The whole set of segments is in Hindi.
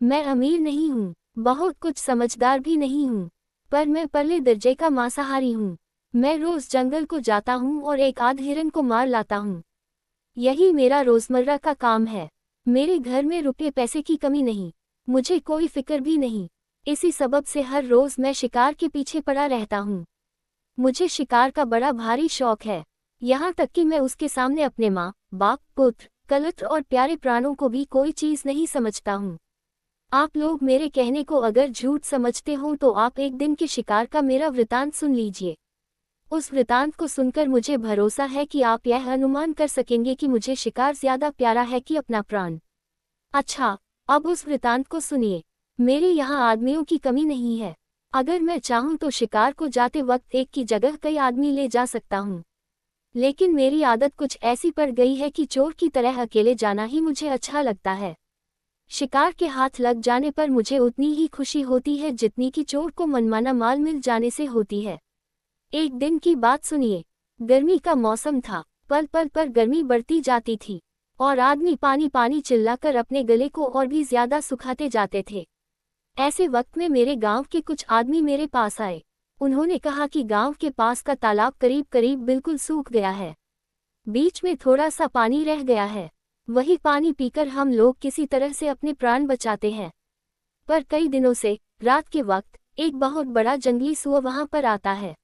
मैं अमीर नहीं हूँ, बहुत कुछ समझदार भी नहीं हूँ, पर मैं पहले दर्जे का मांसाहारी हूँ। मैं रोज जंगल को जाता हूँ और एक आध हिरन को मार लाता हूँ। यही मेरा रोजमर्रा का काम है। मेरे घर में रुपये पैसे की कमी नहीं, मुझे कोई फिक्र भी नहीं। इसी सबब से हर रोज मैं शिकार के पीछे पड़ा रहता हूँ। मुझे शिकार का बड़ा भारी शौक है, यहाँ तक कि मैं उसके सामने अपने माँ, बाप, पुत्र, कलत्र और प्यारे प्राणों को भी कोई चीज नहीं समझता हूँ। आप लोग मेरे कहने को अगर झूठ समझते हो तो आप एक दिन के शिकार का मेरा वृतांत सुन लीजिए। उस वृतांत को सुनकर मुझे भरोसा है कि आप यह अनुमान कर सकेंगे कि मुझे शिकार ज्यादा प्यारा है कि अपना प्राण। अच्छा, अब उस वृतांत को सुनिए। मेरे यहाँ आदमियों की कमी नहीं है। अगर मैं चाहूँ तो शिकार को जाते वक्त एक की जगह कई आदमी ले जा सकता हूँ। लेकिन मेरी आदत कुछ ऐसी पड़ गई है कि चोर की तरह अकेले जाना ही मुझे अच्छा लगता है। शिकार के हाथ लग जाने पर मुझे उतनी ही खुशी होती है जितनी कि चोर को मनमाना माल मिल जाने से होती है। एक दिन की बात सुनिए। गर्मी का मौसम था, पल पल पर गर्मी बढ़ती जाती थी और आदमी पानी पानी चिल्लाकर अपने गले को और भी ज्यादा सुखाते जाते थे। ऐसे वक्त में मेरे गांव के कुछ आदमी मेरे पास आए। उन्होंने कहा कि गांव के पास का तालाब करीब करीब बिल्कुल सूख गया है, बीच में थोड़ा सा पानी रह गया है। वही पानी पीकर हम लोग किसी तरह से अपने प्राण बचाते हैं। पर कई दिनों से रात के वक्त एक बहुत बड़ा जंगली सुअर वहां पर आता है।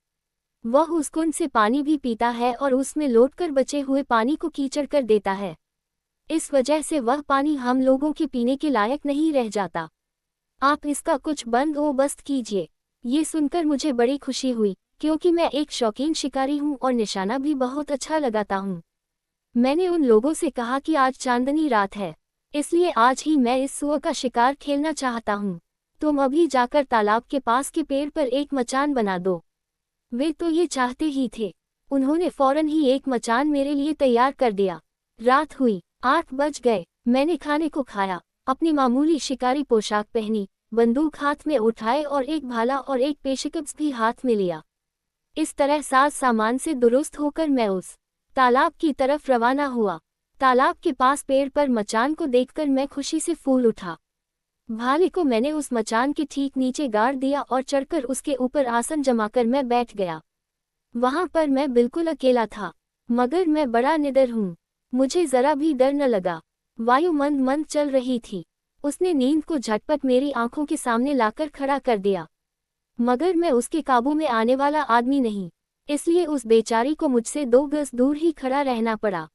वह उस कुंड से पानी भी पीता है और उसमें लौटकर बचे हुए पानी को कीचड़ कर देता है। इस वजह से वह पानी हम लोगों के पीने के लायक नहीं रह जाता। आप इसका कुछ बंदोबस्त कीजिए। ये सुनकर मुझे बड़ी खुशी हुई, क्योंकि मैं एक शौकीन शिकारी हूँ और निशाना भी बहुत अच्छा लगाता हूँ। मैंने उन लोगों से कहा कि आज चांदनी रात है, इसलिए आज ही मैं इस सुअर का शिकार खेलना चाहता हूँ। तुम अभी जाकर तालाब के पास के पेड़ पर एक मचान बना दो। वे तो ये चाहते ही थे। उन्होंने फौरन ही एक मचान मेरे लिए तैयार कर दिया। रात हुई, 8 बज गए। मैंने खाने को खाया, अपनी मामूली शिकारी पोशाक पहनी, बंदूक हाथ में उठाए और एक भाला और एक पेशकश भी हाथ में लिया। इस तरह साज सामान से दुरुस्त होकर मैं उस तालाब की तरफ रवाना हुआ। तालाब के पास पेड़ पर मचान को देखकर मैं खुशी से फूल उठा। भाले को मैंने उस मचान के ठीक नीचे गाड़ दिया और चढ़कर उसके ऊपर आसन जमाकर मैं बैठ गया। वहां पर मैं बिल्कुल अकेला था, मगर मैं बड़ा निडर हूँ। मुझे जरा भी डर न लगा। वायु मंद मंद चल रही थी। उसने नींद को झटपट मेरी आंखों के सामने लाकर खड़ा कर दिया। मगर मैं उसके काबू में आने वाला आदमी नहीं, इसलिए उस बेचारी को मुझसे 2 गज दूर ही खड़ा रहना पड़ा।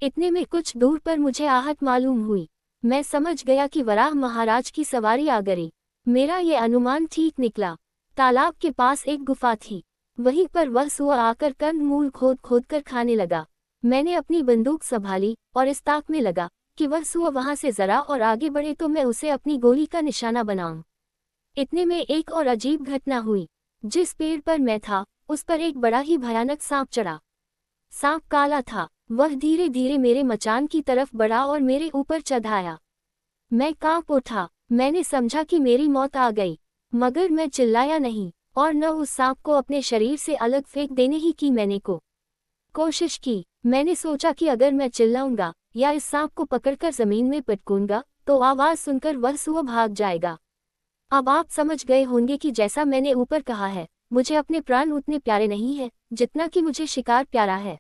इतने में कुछ दूर पर मुझे आहट मालूम हुई। मैं समझ गया कि वराह महाराज की सवारी आ गई। मेरा ये अनुमान ठीक निकला। तालाब के पास एक गुफा थी, वहीं पर वह सुअर आकर कंदमूल खोद खोद कर खाने लगा। मैंने अपनी बंदूक संभाली और इस ताक में लगा कि वह सुअर वहां से जरा और आगे बढ़े तो मैं उसे अपनी गोली का निशाना बनाऊं। इतने में एक और अजीब घटना हुई। जिस पेड़ पर मैं था उस पर एक बड़ा ही भयानक सांप चढ़ा। सांप काला था। वह धीरे धीरे मेरे मचान की तरफ बढ़ा और मेरे ऊपर चढ़ आया। मैं कांप उठा। मैंने समझा कि मेरी मौत आ गई, मगर मैं चिल्लाया नहीं और न उस सांप को अपने शरीर से अलग फेंक देने ही की मैंने कोशिश की। मैंने सोचा कि अगर मैं चिल्लाऊंगा या इस सांप को पकड़कर जमीन में पटकूंगा तो आवाज सुनकर वह सुअर भाग जाएगा। अब आप समझ गए होंगे कि जैसा मैंने ऊपर कहा है, मुझे अपने प्राण उतने प्यारे नहीं है जितना कि मुझे शिकार प्यारा है।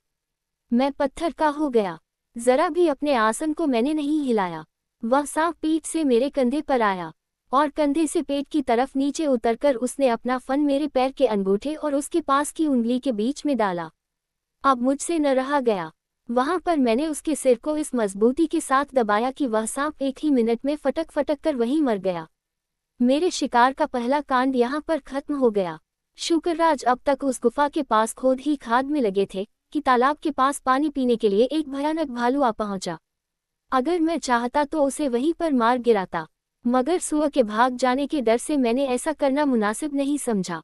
मैं पत्थर का हो गया। जरा भी अपने आसन को मैंने नहीं हिलाया। वह सांप पीठ से मेरे कंधे पर आया और कंधे से पेट की तरफ नीचे उतरकर उसने अपना फन मेरे पैर के अंगूठे और उसके पास की उंगली के बीच में डाला। अब मुझसे न रहा गया। वहां पर मैंने उसके सिर को इस मजबूती के साथ दबाया कि वह सांप एक ही मिनट में फटक फटक कर वहीं मर गया। मेरे शिकार का पहला कांड यहाँ पर खत्म हो गया। शुक्रराज अब तक उस गुफा के पास खोद ही खाद में लगे थे कि तालाब के पास पानी पीने के लिए एक भयानक भालू आ पहुंचा। अगर मैं चाहता तो उसे वहीं पर मार गिराता, मगर सुअर के भाग जाने के डर से मैंने ऐसा करना मुनासिब नहीं समझा।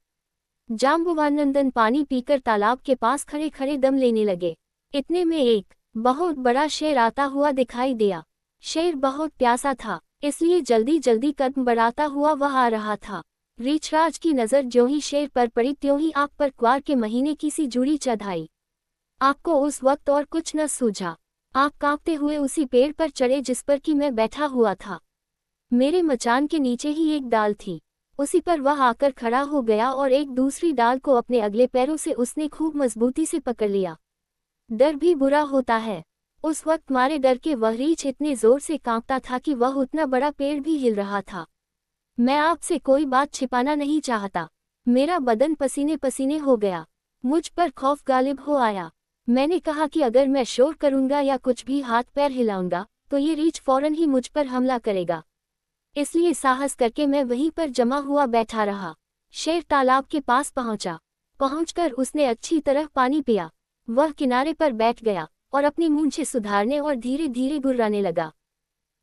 जाम्बुवानंदन पानी पीकर तालाब के पास खड़े खड़े दम लेने लगे। इतने में एक बहुत बड़ा शेर आता हुआ दिखाई दिया। शेर बहुत प्यासा था, इसलिए जल्दी जल्दी कदम बढ़ाता हुआ वह आ रहा था। रीछराज की नज़र ज्यों ही शेर पर पड़ी त्यों ही आग पर क्वार के महीने की सी जुड़ी चढ़ाई। आपको उस वक्त और कुछ न सूझा। आप कांपते हुए उसी पेड़ पर चढ़े जिस पर कि मैं बैठा हुआ था। मेरे मचान के नीचे ही एक डाल थी, उसी पर वह आकर खड़ा हो गया और एक दूसरी डाल को अपने अगले पैरों से उसने खूब मजबूती से पकड़ लिया। डर भी बुरा होता है। उस वक्त मारे डर के वह रीछ इतने जोर से कांपता था कि वह उतना बड़ा पेड़ भी हिल रहा था। मैं आपसे कोई बात छिपाना नहीं चाहता, मेरा बदन पसीने पसीने हो गया, मुझ पर खौफ गालिब हो आया। मैंने कहा कि अगर मैं शोर करूंगा या कुछ भी हाथ पैर हिलाऊंगा तो ये रीछ फौरन ही मुझ पर हमला करेगा। इसलिए साहस करके मैं वहीं पर जमा हुआ बैठा रहा। शेर तालाब के पास पहुंचा। पहुंचकर उसने अच्छी तरह पानी पिया। वह किनारे पर बैठ गया और अपनी मूंछें सुधारने और धीरे धीरे गुर्राने लगा।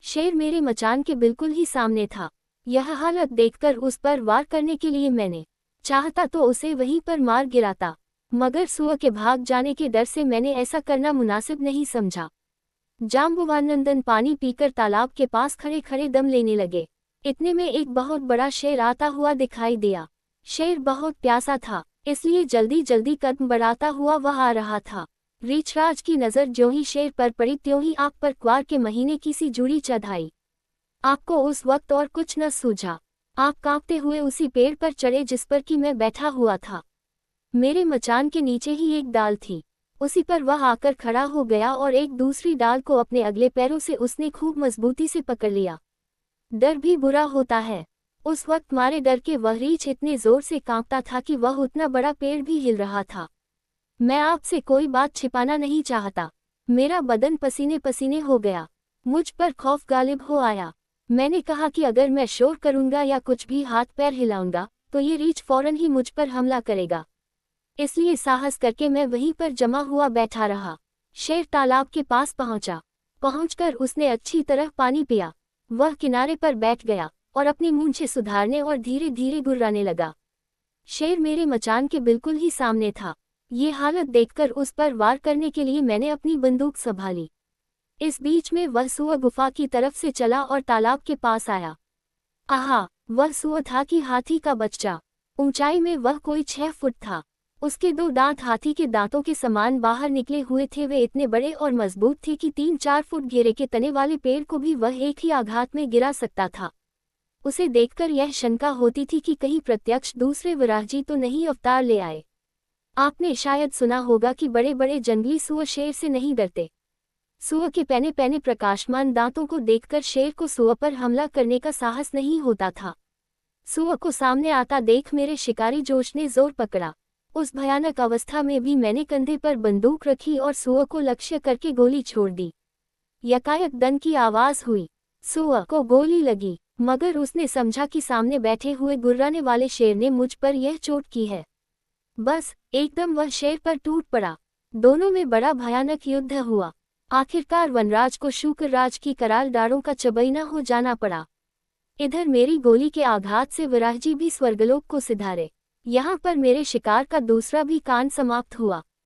शेर मेरे मचान के बिल्कुल ही सामने था। यह हालत देखकर उस पर वार करने के लिए मैंने चाहता तो उसे वहीं पर मार गिराता, मगर सुअर के भाग जाने के डर से मैंने ऐसा करना मुनासिब नहीं समझा। जाम्बुवानंदन पानी पीकर तालाब के पास खड़े खड़े दम लेने लगे। इतने में एक बहुत बड़ा शेर आता हुआ दिखाई दिया। शेर बहुत प्यासा था, इसलिए जल्दी जल्दी कदम बढ़ाता हुआ वह आ रहा था। रीछराज की नज़र ज्यों ही शेर पर पड़ी त्यों ही आप पर क्वार के महीने की सी जुड़ी चढ़ाई। आपको उस वक्त और कुछ न सूझा। आप कांपते हुए उसी पेड़ पर चढ़े जिस पर कि मैं बैठा हुआ था। मेरे मचान के नीचे ही एक डाल थी, उसी पर वह आकर खड़ा हो गया और एक दूसरी डाल को अपने अगले पैरों से उसने खूब मजबूती से पकड़ लिया। डर भी बुरा होता है। उस वक्त मारे डर के वह रीछ इतने जोर से कांपता था कि वह उतना बड़ा पेड़ भी हिल रहा था। मैं आपसे कोई बात छिपाना नहीं चाहता, मेरा बदन पसीने पसीने हो गया, मुझ पर खौफ गालिब हो आया। मैंने कहा कि अगर मैं शोर करूंगा या कुछ भी हाथ पैर हिलाऊंगा तो ये रीछ फौरन ही मुझ पर हमला करेगा। इसलिए साहस करके मैं वहीं पर जमा हुआ बैठा रहा। शेर तालाब के पास पहुंचा। पहुंचकर उसने अच्छी तरह पानी पिया। वह किनारे पर बैठ गया और अपनी मूंछें सुधारने और धीरे धीरे गुर्राने लगा। शेर मेरे मचान के बिल्कुल ही सामने था। ये हालत देखकर उस पर वार करने के लिए मैंने अपनी बंदूक संभाली। इस बीच में वह सुअर गुफा की तरफ से चला और तालाब के पास आया। आहा, वह सुअर था कि हाथी का बच्चा। ऊंचाई में वह कोई 6 फुट था। उसके 2 दांत हाथी के दांतों के समान बाहर निकले हुए थे। वे इतने बड़े और मजबूत थे कि 3-4 फुट घेरे के तने वाले पेड़ को भी वह एक ही आघात में गिरा सकता था। उसे देखकर यह शंका होती थी कि कहीं प्रत्यक्ष दूसरे वराहजी तो नहीं अवतार ले आए। आपने शायद सुना होगा कि बड़े बड़े जंगली सुअर शेर से नहीं डरते। सुअर के पैने पैने प्रकाशमान दांतों को देखकर शेर को सुअर पर हमला करने का साहस नहीं होता था। सुअर को सामने आता देख मेरे शिकारी जोश ने जोर पकड़ा। उस भयानक अवस्था में भी मैंने कंधे पर बंदूक रखी और सुअर को लक्ष्य करके गोली छोड़ दी। यकायक दन की आवाज हुई। सुअर को गोली लगी, मगर उसने समझा कि सामने बैठे हुए गुर्राने वाले शेर ने मुझ पर यह चोट की है। बस एकदम वह शेर पर टूट पड़ा। दोनों में बड़ा भयानक युद्ध हुआ। आखिरकार वनराज को शुक्रराज की कराल डारों का चबैना हो जाना पड़ा। इधर मेरी गोली के आघात से विराहजी भी स्वर्गलोक को सिधारे। यहाँ पर मेरे शिकार का दूसरा भी कांड समाप्त हुआ।